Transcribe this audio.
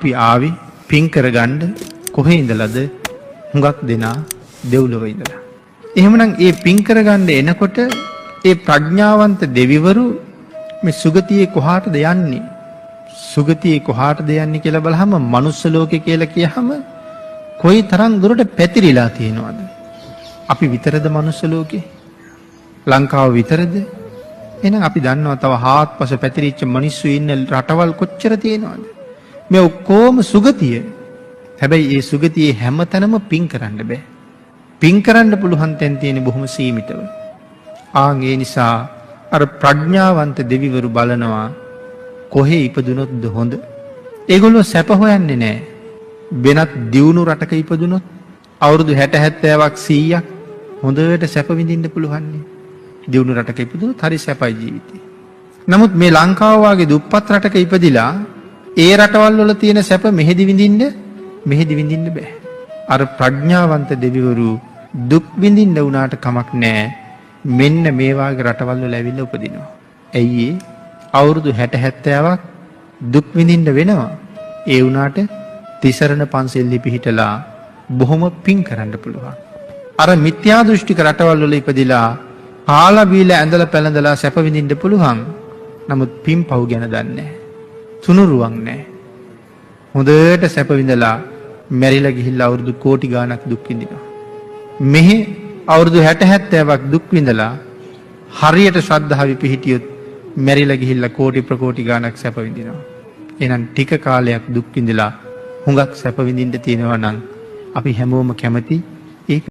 අපි ආවේ පින් කරගන්න කොහේ ඉඳලාද? හුඟක් දෙනා දෙව්ලොව ඉඳලා. එහෙමනම් ඒ පින් කරගන්න එනකොට ඒ ප්‍රඥාවන්ත දෙවිවරු මේ සුගතියේ කොහාටද යන්නේ? සුගතියේ කොහාටද යන්නේ කියලා බලහම මනුස්ස ලෝකේ කියලා කියහම කොයි තරම් දුරට පැතිරිලා තියෙනවද? අපි විතරද මනුස්ස ලෝකේ? ලංකාව විතරද? එහෙනම් අපි දන්නවා තව හාත්පස පැතිරිච්ච මිනිස්සු ඉන්න රටවල් කොච්චර තියෙනවද? මේ ඔක්කොම සුගතිය. හැබැයි ඒ සුගතියේ හැමතැනම පින් කරන්න බෑ. පින් කරන්න පුළුවන් තැන් තියෙන බොහොම සීමිතව. ඒ නිසා අර ප්‍රඥාවන්ත දෙවිවරු බලනවා කොහේ ඉපදුනොත්ද හොඳ? ඒගොල්ලෝ සැප හොයන්නේ නැහැ. වෙනත් දියුණු රටක ඉපදුනොත් අවුරුදු 60 70ක් 100ක් හොඳට සැප විඳින්න පුළුවන්. දියුණු රටක ඉපදුනොත් හරි සැපයි ජීවිතේ. නමුත් මේ ලංකාව වගේ දුප්පත් රටක ඉපදිලා ඒ රටවල් වල තියෙන සැප මෙහෙදි විඳින්න බෑ. අර ප්‍රඥාවන්ත දෙවිවරු දුක් විඳින්න උනාට කමක් නැහැ. මෙන්න මේ වාගේ රටවල් වල ඇවිල්ලා උපදිනවා. ඇයි අවුරුදු 60 70ක් දුක් විඳින්න වෙනවා. ඒ වුණාට තිසරණ පන්සල් පිහිටලා බොහොම පින් කරන්න පුළුවන්. අර මිත්‍යා දෘෂ්ටික රටවල් වල ඉපදිලා කාලා බීලා ඇඳලා පැළඳලා සැප විඳින්න පුළුවන්. නමුත් පින් පව් ගැන දන්නේ නැහැ. තුනුරුවක් නැහැ. හොඳට සැප විඳලා මැරිලා ගිහිල්ලා අවුරුදු කෝටි ගාණක් දුක් විඳිනවා. මෙහි අවුරුදු 60 70ක් දුක් විඳලා හරියට ශ්‍රද්ධාවි පිහිටියොත් මැරිලා ගිහිල්ලා කෝටි ප්‍රකෝටි ගාණක් සැප විඳිනවා. එහෙනම් ටික කාලයක් දුක් විඳලා හුඟක් සැප විඳින්න තියෙනවා නම් අපි හැමෝම කැමති ඒක